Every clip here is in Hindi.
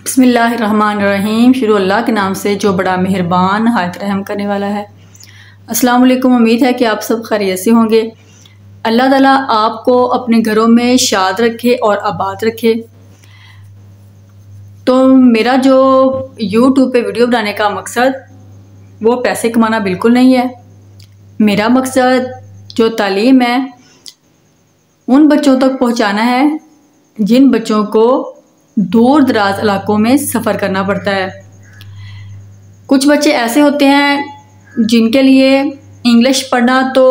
बिस्मिल्लाहिर्रहमानिर्रहीम। शुरू अल्लाह के नाम से जो बड़ा मेहरबान हायत रहम करने वाला है। अस्सलाम वालेकुम। उम्मीद है कि आप सब खैरियत से होंगे। अल्लाह ताला आपको अपने घरों में शाद रखे और आबाद रखे। तो मेरा जो यूट्यूब पे वीडियो बनाने का मकसद वो पैसे कमाना बिल्कुल नहीं है। मेरा मकसद जो तालीम है उन बच्चों तक पहुंचाना है जिन बच्चों को दूर दराज इलाकों में सफ़र करना पड़ता है। कुछ बच्चे ऐसे होते हैं जिनके लिए इंग्लिश पढ़ना तो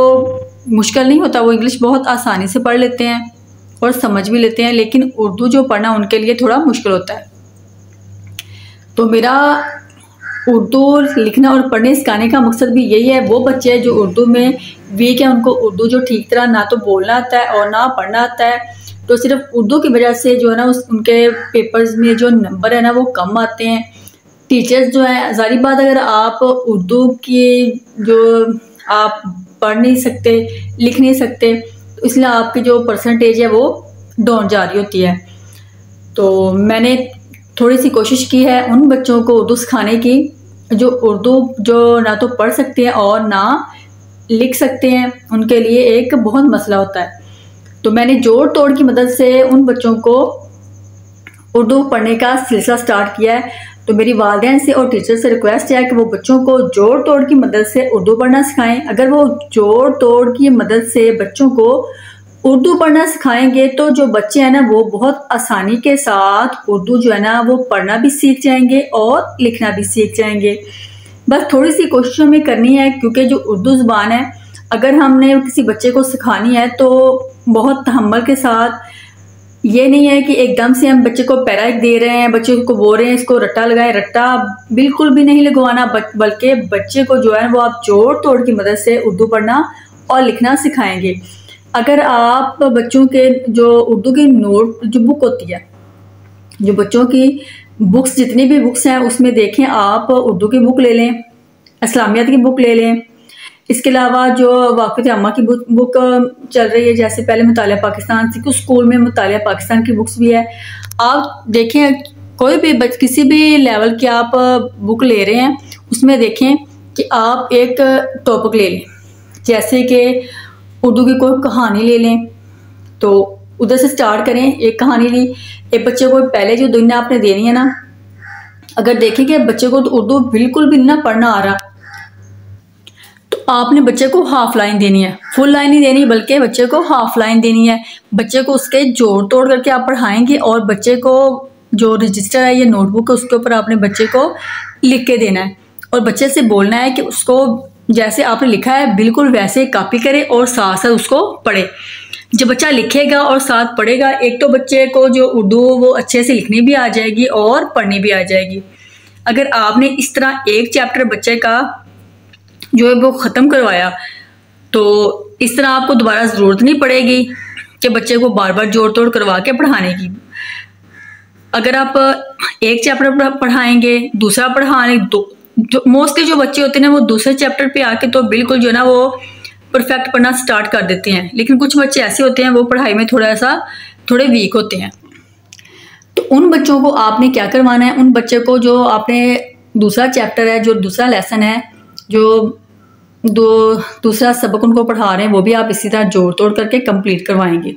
मुश्किल नहीं होता, वो इंग्लिश बहुत आसानी से पढ़ लेते हैं और समझ भी लेते हैं, लेकिन उर्दू जो पढ़ना उनके लिए थोड़ा मुश्किल होता है। तो मेरा उर्दू लिखना और पढ़ने सिखाने का मकसद भी यही है। वो बच्चे जो उर्दू में वीक है, उनको उर्दू जो ठीक तरह ना तो बोलना आता है और ना पढ़ना आता है, तो सिर्फ उर्दू की वजह से जो है ना उनके पेपर्स में जो नंबर है ना वो कम आते हैं। टीचर्स जो है, जारी बात, अगर आप उर्दू की जो आप पढ़ नहीं सकते, लिख नहीं सकते, तो इसलिए आपकी जो परसेंटेज है वो डाउन जा रही होती है। तो मैंने थोड़ी सी कोशिश की है उन बच्चों को उर्दू सिखाने की जो उर्दू जो ना तो पढ़ सकते हैं और ना लिख सकते हैं। उनके लिए एक बहुत मसला होता है। तो मैंने जोड़ तोड़ की मदद से उन बच्चों को उर्दू पढ़ने का सिलसिला स्टार्ट किया है। तो मेरी वालिदैन से और टीचर से रिक्वेस्ट है कि वो बच्चों को जोड़ तोड़ की मदद से उर्दू पढ़ना सिखाएं। अगर वो जोड़ तोड़ की मदद से बच्चों को उर्दू पढ़ना सिखाएंगे तो जो बच्चे हैं ना वो बहुत आसानी के साथ उर्दू जो है ना वो पढ़ना भी सीख जाएंगे और लिखना भी सीख जाएंगे। बस थोड़ी सी कोशिश हमें करनी है, क्योंकि जो उर्दू ज़ुबान है अगर हमने किसी बच्चे को सिखानी है तो बहुत तहम्मुल के साथ, ये नहीं है कि एकदम से हम बच्चे को पैरा दे रहे हैं, बच्चे को बोल रहे हैं इसको रट्टा लगाए। रट्टा बिल्कुल भी नहीं लगवाना, बल्कि बच्चे को जो है वो आप जोड़ तोड़ की मदद से उर्दू पढ़ना और लिखना सिखाएंगे। अगर आप बच्चों के जो उर्दू की नोट जो बुक होती है, जो बच्चों की बुक्स जितनी भी बुक्स हैं उसमें देखें, आप उर्दू की बुक ले लें, इस्लामियात की बुक ले लें। इसके अलावा जो वाक़ित आमा की बुक चल रही है, जैसे पहले मुतालिया पाकिस्तान थी, कुछ स्कूल में मुतालिया पाकिस्तान की बुक्स भी है। आप देखें कोई भी किसी भी लेवल की आप बुक ले रहे हैं उसमें देखें कि आप एक टॉपिक ले लें, जैसे कि उर्दू की कोई कहानी ले लें, तो उधर से स्टार्ट करें। एक कहानी ली, एक बच्चे को पहले जो दुनिया आपने देनी है ना, अगर देखें कि बच्चे को तो उर्दू बिल्कुल भी ना पढ़ना आ रहा, तो आपने बच्चे को हाफ लाइन देनी है, फुल लाइन नहीं देनी, बल्कि बच्चे को हाफ लाइन देनी है। बच्चे को उसके जोड़ तोड़ करके आप पढ़ाएंगे और बच्चे को जो रजिस्टर है, ये नोटबुक है, उसके ऊपर आपने बच्चे को लिख के देना है और बच्चे से बोलना है कि उसको जैसे आपने लिखा है बिल्कुल वैसे कॉपी करे और साथ साथ उसको पढ़े। जब बच्चा लिखेगा और साथ पढ़ेगा, एक तो बच्चे को जो उर्दू वो अच्छे से लिखनी भी आ जाएगी और पढ़नी भी आ जाएगी। अगर आपने इस तरह एक चैप्टर बच्चे का जो है वो ख़त्म करवाया, तो इस तरह आपको दोबारा ज़रूरत नहीं पड़ेगी कि बच्चे को बार बार जोड़ तोड़ करवा के पढ़ाने की। अगर आप एक चैप्टर पढ़ाएंगे, दूसरा पढ़ाने, जो मोस्टली जो बच्चे होते हैं ना वो दूसरे चैप्टर पे आके तो बिल्कुल जो है ना वो परफेक्ट पढ़ना स्टार्ट कर देते हैं, लेकिन कुछ बच्चे ऐसे होते हैं वो पढ़ाई में थोड़े वीक होते हैं। तो उन बच्चों को आपने क्या करवाना है, उन बच्चे को जो आपने दूसरा चैप्टर है, जो दूसरा लेसन है, जो दूसरा सबक उनको पढ़ा रहे हैं, वो भी आप इसी तरह जोड़ तोड़ करके कंप्लीट करवाएंगे।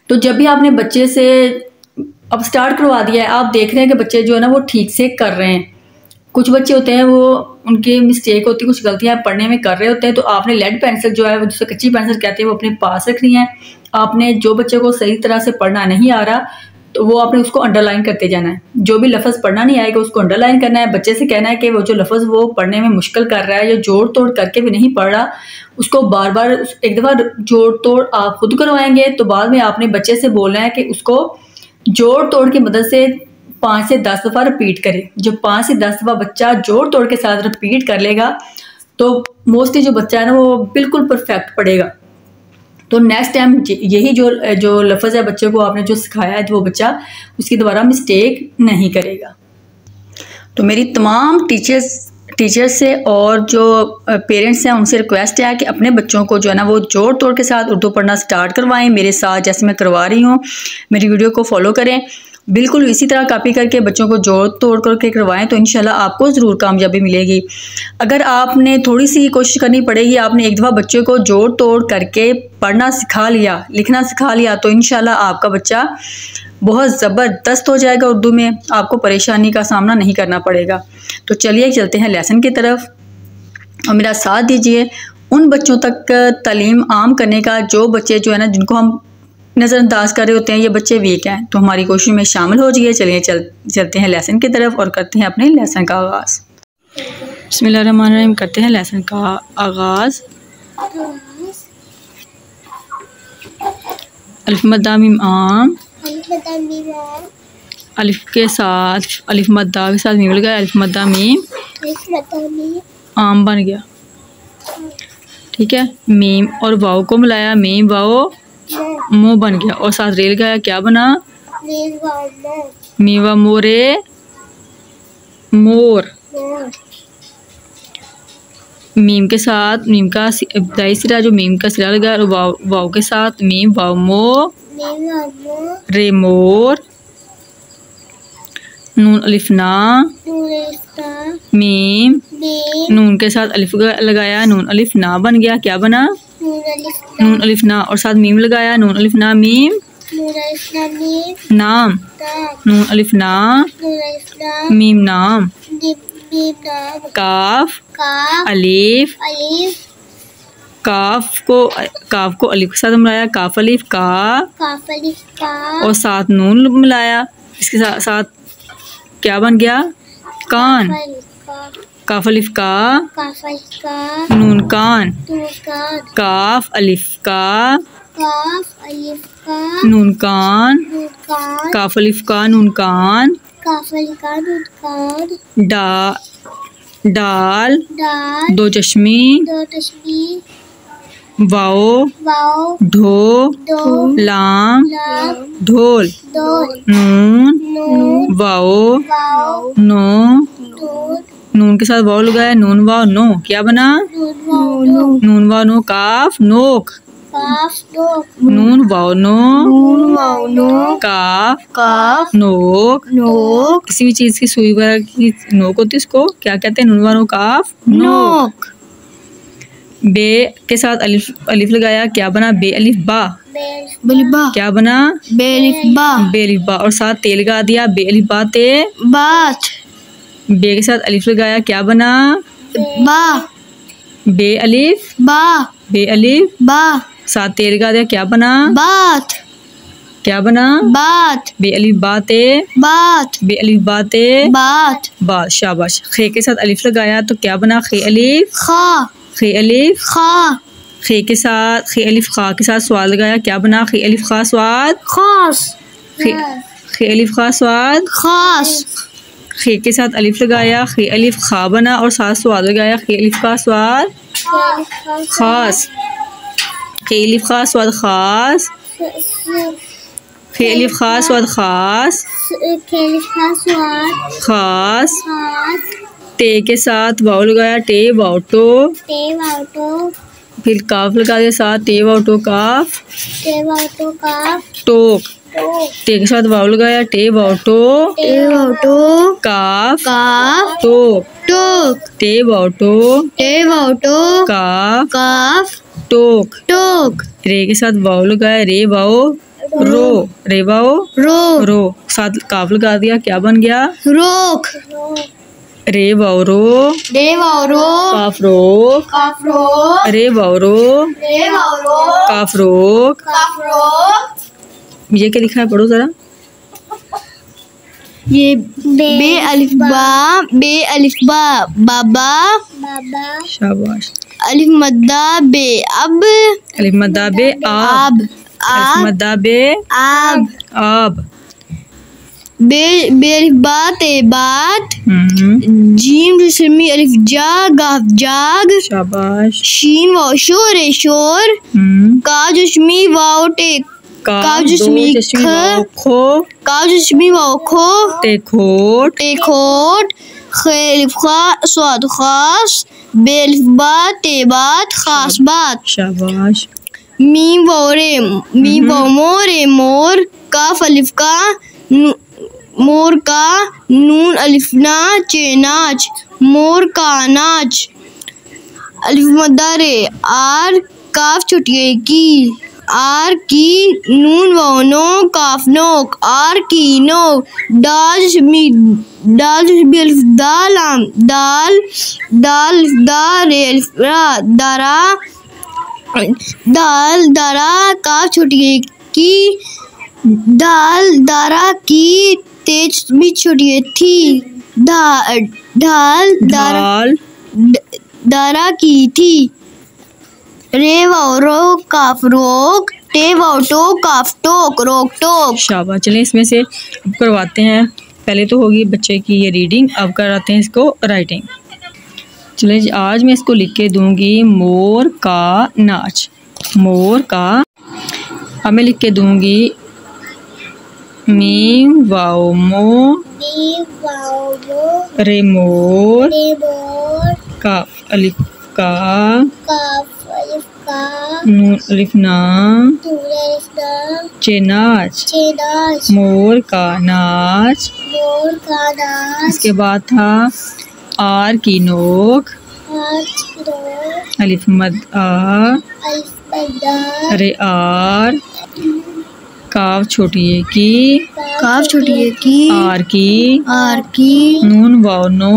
तो जब भी आपने बच्चे से अब स्टार्ट करवा दिया है, आप देख रहे हैं कि बच्चे जो है ना वो ठीक से कर रहे हैं। कुछ बच्चे होते हैं वो उनकी मिस्टेक होती है, कुछ गलतियां पढ़ने में कर रहे होते हैं, तो आपने लेड पेंसिल जो है जिसे कच्ची पेंसिल कहते हैं वो अपने पास रखनी है। आपने जो बच्चे को सही तरह से पढ़ना नहीं आ रहा तो वो आपने उसको अंडरलाइन करते जाना है। जो भी लफ्ज़ पढ़ना नहीं आएगा उसको अंडरलाइन करना है। बच्चे से कहना है कि वो जो लफ्ज़ वो पढ़ने में मुश्किल कर रहा है या जोड़ तोड़ करके भी नहीं पढ़ रहा, उसको बार बार एक दफ़ा जोड़ तोड़ आप खुद करवाएंगे, तो बाद में आपने बच्चे से बोलना है कि उसको जोड़ तोड़ की मदद से 5 से 10 दफ़ा रिपीट करे। जो 5 से 10 दफ़ा बच्चा जोड़ तोड़ के साथ रिपीट कर लेगा तो मोस्टली जो बच्चा है ना वो बिल्कुल परफेक्ट पढ़ेगा। तो नेक्स्ट टाइम यही जो लफ्ज़ है बच्चे को आपने जो सिखाया है, तो वो बच्चा उसकी दोबारा मिस्टेक नहीं करेगा। तो मेरी तमाम टीचर्स से और जो पेरेंट्स हैं उनसे रिक्वेस्ट है कि अपने बच्चों को जो है ना वो जोड़ तोड़ के साथ उर्दू पढ़ना स्टार्ट करवाएं मेरे साथ, जैसे मैं करवा रही हूँ। मेरी वीडियो को फॉलो करें बिल्कुल इसी तरह कॉपी करके बच्चों को जोड़ तोड़ करके करवाएं तो इंशाल्लाह आपको ज़रूर कामयाबी मिलेगी। अगर आपने थोड़ी सी कोशिश करनी पड़ेगी, आपने एक दफ़ा बच्चे को जोड़ तोड़ करके पढ़ना सिखा लिया, लिखना सिखा लिया, तो इंशाल्लाह आपका बच्चा बहुत ज़बरदस्त हो जाएगा उर्दू में, आपको परेशानी का सामना नहीं करना पड़ेगा। तो चलिए चलते हैं लेसन की तरफ और मेरा साथ दीजिए उन बच्चों तक तालीम आम करने का जो बच्चे जो है ना, जिनको हम नज़रअंदाज कर रहे होते हैं, ये बच्चे वीक हैं, तो हमारी कोशिश में शामिल हो जाइए। चलिए चलते हैं लेसन की तरफ और करते हैं अपने लेसन का आगाज़। बिस्मिल्लाहिर्रहमानिर्रहीम, करते हैं लेसन का आगाज़। अलिफ मद्दा मीम आम, अलिफ के साथ अलिफ मद्दा के साथ मीम लगाया, अलिफ मद्दा मीम आम बन गया। ठीक है, मीम और वाव को मिलाया, मीम वाव मो बन गया और साथ रेल गया, क्या बना? मीवा मोरे मोर। मीम के साथ मीम का इब्तिदाई सिरा जो मीम का सिरा लगा, और वाव के साथ मीम वाव मो रे मोर। नून अलिफ ना मीम, नून के साथ अलिफ लगाया, नून अलिफ ना बन गया, क्या बना? नून अलिफ ना और साथ मीम लगाया, नून अलिफ ना मीम नाम, नून अलिफ ना मीम नाम। काफ अलिफ, काफ को अलिफ के साथ मिलाया, काफ अलिफ का और साथ नून मिलाया, इसके साथ क्या बन गया? कान। काफ अलिफ का नून कान, काफ अलिफ का नून कान, काफ अलिफ का नून कान। डाल दो चश्मी, वाओ ढो लाम ढोल। नून वाओ नो, नून के साथ वाव लगाया, नून वाव नो, क्या बना? नून वाव नो काफ नोक। नून वाव नो काफ नोक। किसी भी चीज की सुई वगैरह की नोक होती है, इसको क्या कहते हैं? नून वाव नो काफ नोक। बे के साथ अलिफ लगाया, क्या बना? बे अलिफ बा। क्या बना? बे अलिफ बा और साथ तेल लगा दिया, बे अलिफ बा ते बात। बे के साथ अलिफ लगाया, क्या बना? बा। बे अलिफ बा साथ तेल लगा दिया, क्या बना? बात। क्या बना? बात। बे अलिफ बाते बात, बे अलिफ बाते बात। शाबाश। खे के साथ अलिफ लगाया तो क्या बना? खे अलिफ खा। खे अलिफ खा। खे के साथ खे अलिफ खा के साथ स्वाद लगाया, क्या बना? खे अलिफ खा स्वाद खास। खे अलिफ खा स्वाद खास। खे के साथ अलिफ लगाया, खे अलिफ खा बना और साथ स्वाद लगाया, खे अलिफ का स्वाद खास। खे अलिफ खा स्वाद खास, खे अलिफ खा स्वाद खास खास। टे के साथ वाव लगाया, टे वाव टो। फिर काफ लगा दिया साथ, टे वाव टो काफ टोक। टे के साथ वाव लगाया, टे वाव टो काफ टोक। टे वाव टो काफ टोक। रे के साथ वाव लगाया, रे वाव रो। रे वाव रो साथ काफ लगा दिया, क्या बन गया? रोक। रे वाव रो काफ रोक। रे वाव रो काफ रोक। ये क्या लिखा है, पढ़ो जरा। ये बे अलिफ बा बाबा। शाबाश। अलिफ मद्दा बे अब, अलिफ मद्दा बे आब। अलिफ मद्दा बे आब। बे अलिफ बा ते बात। जीम जिस्मी अलिफ जा गाफ जाग। शाबाश। शीन वाव शोर रे शोर। का जिस्मी वाव टे का जिस्मी खो। का जिस्मी वाव खो टे खोट। खे अलिफ खा स्वाद खास। बे अलिफ बा ते बात खास बात। शाबाश। मीम वाव रे मीम वाव मोर रे मोर। काफ अलिफ का मोर का नून अलिफ ना चे नाच, मोर का नाच। अलिफ मद्दा रे, आर काफ छोटी की, आर की नून वानो काफ नोक, आर की नोक। दाल जुशमी अलिफ दालाम, दाल दाल दा रे अलिफ रा, दारा दाल दारा काफ छोटी की, दाल दारा की तेज भी छोटी थी, ढाल दारा की थी। रे वाओ रो काफ रोक, टे वाओ टो काफ टोक, रोक टोक। शाबाश। चलें इसमें से अब करवाते हैं। पहले तो होगी बच्चे की ये रीडिंग, अब कराते हैं इसको राइटिंग। चलें जी, आज मैं इसको लिख के दूंगी मोर का नाच, मोर का। अब मैं लिख के दूंगी मीम वाओ मो, रे मोर, काफ अलिफ का, नून अलिफ ना चे नाच, मोर का नाच। इसके बाद था आर की नोक, अलिफ मद आ, रे आर, काफ छोटी ए की, काफ छोटी है की, आर की, नून वाओ नो,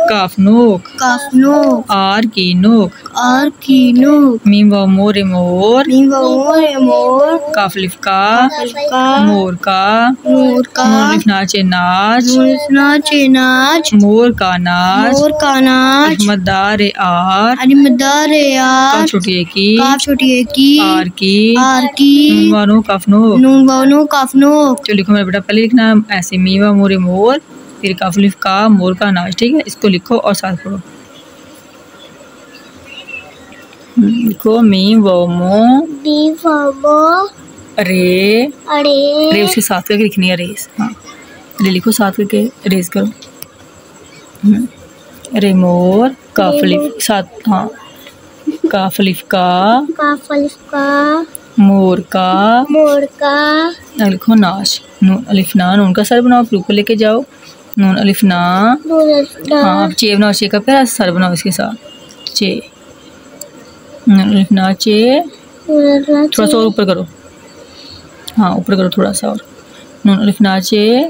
काफ नोक, आर की नोक, मीम वाओ मोर रे मोर, काफ लिफ का, मोर का, नून लिफ नाचे नाच, मोर का नाच, मद्दा रे आर, काफ छोटी ए की, आर की, नून वानो काफ नो। तो लिखो मेरा बेटा, पहले लिखना ऐसे मीवा मोरे मोर, फिर काफ लिफ का, मोर का नाच। ठीक है, इसको लिखो और साथ पढ़ो। लिखो मीम वो मो, रे रे उसके साथ करके लिखनी है, रेस। हाँ, रे लिखो साथ करके, रेस करो। रे मोर, काफ लिफ साथ, हाँ, काफ लिफ का, मोर का लिखो नाच, नून अलिफ ना, नून का सर बनाओ, फिर ऊपर लेके जाओ, नून अलिफ ना। हाँ, अब चे बनाओ, चे का फिर सर बनाओ इसके साथ, चे, नून अलिफ ना चे, थोड़ा सा और ऊपर करो। हाँ, ऊपर करो थोड़ा सा और, नून अलिफ ना चे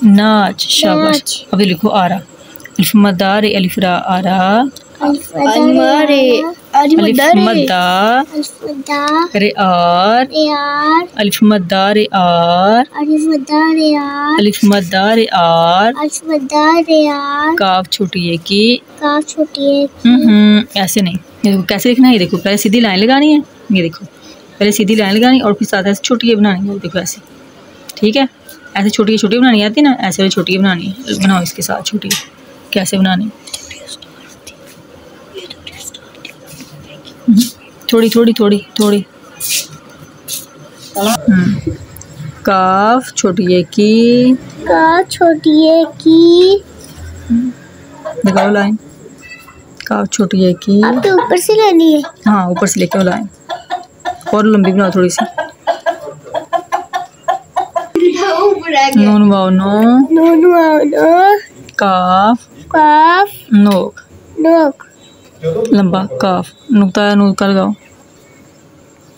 नाच। शाबाश। अभी लिखो आरा, अलिफ मद्दा रे अलिफ रा, आरा, अलिफ मद्दा रे आर, अलिफ मद्दा रे आर, अलिफ मद्दा रे आर, काफ छोटी है की, ऐसे नहीं, ये देखो कैसे लिखना है। ये देखो, पहले सीधी लाइन लगानी है, ये देखो पहले सीधी लाइन लगानी और फिर साथ ऐसे छोटी बनानी है। देखो ऐसे, ठीक है, ऐसे छोटी बनानी आती ना, ऐसे वाली छोटी बनानी है। बनाओ इसके साथ छोटी, कैसे बनानी, थोड़ी काफ छोटी है की, दिखाओ लाइन, काफ छोटी है की, आपके ऊपर से लेनी है। हाँ, ऊपर से लेके लाइन और लंबी बनाओ थोड़ी सी। नून वाओ नो, काफ नोक, लंबा काफ, नुक्ता लगाओ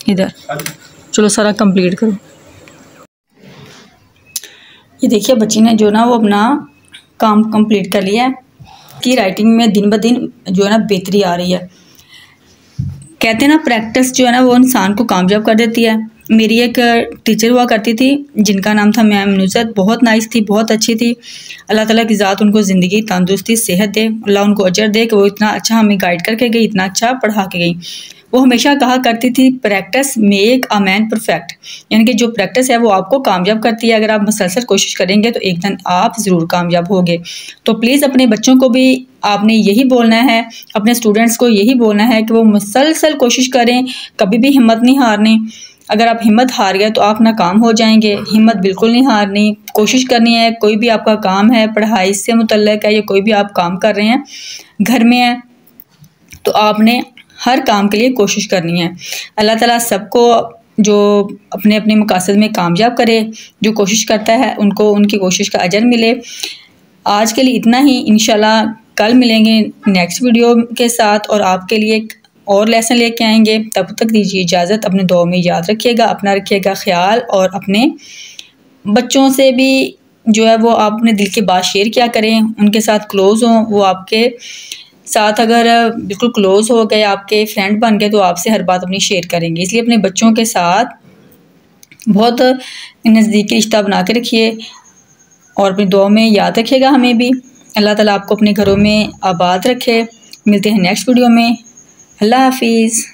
इधर। चलो सारा कंप्लीट करो। ये देखिए बच्ची ने जो ना वो अपना काम कंप्लीट कर लिया है कि राइटिंग में दिन ब दिन जो है ना बेहतरी आ रही है। कहते हैं ना प्रैक्टिस जो है ना वो इंसान को कामयाब कर देती है। मेरी एक टीचर हुआ करती थी जिनका नाम था मैम नुसरत, बहुत नाइस थी, बहुत अच्छी थी। अल्लाह ताला की ज़ात उनको ज़िंदगी तंदुरुस्ती सेहत दे, अल्लाह उनको अजर दे कि वो इतना अच्छा हमें गाइड करके गई, इतना अच्छा पढ़ा के गई। वो हमेशा कहा करती थी practice make a man perfect, यानी कि जो प्रैक्टिस है वो आपको कामयाब करती है। अगर आप मुसलसल कोशिश करेंगे तो एक दिन आप ज़रूर कामयाब होगे। तो प्लीज़ अपने बच्चों को भी आपने यही बोलना है, अपने स्टूडेंट्स को यही बोलना है कि वो मुसलसल कोशिश करें, कभी भी हिम्मत नहीं हारनी। अगर आप हिम्मत हार गए तो आप नाकाम हो जाएंगे। हिम्मत बिल्कुल नहीं हारनी, कोशिश करनी है। कोई भी आपका काम है, पढ़ाई से मुतल्लिक है या कोई भी आप काम कर रहे हैं, घर में है, तो आपने हर काम के लिए कोशिश करनी है। अल्लाह ताला सबको जो अपने अपने मकासद में कामयाब करे, जो कोशिश करता है उनको उनकी कोशिश का अजर मिले। आज के लिए इतना ही, इंशाल्लाह कल मिलेंगे नेक्स्ट वीडियो के साथ और आपके लिए और लेसन लेके आएंगे। तब तक दीजिए इजाज़त। अपने दुआ में याद रखिएगा, अपना रखिएगा ख्याल और अपने बच्चों से भी जो है वो आप अपने दिल की बात शेयर किया करें, उनके साथ क्लोज़ हों। वो आपके साथ अगर बिल्कुल क्लोज़ हो गए, आपके फ्रेंड बन गए, तो आपसे हर बात अपनी शेयर करेंगे। इसलिए अपने बच्चों के साथ बहुत नज़दीकी रिश्ता बना के रखिए और अपनी दुआ में याद रखिएगा हमें भी। अल्लाह ताला आपको अपने घरों में आबाद रखे। मिलते हैं नेक्स्ट वीडियो में। अल्लाह हाफिज़।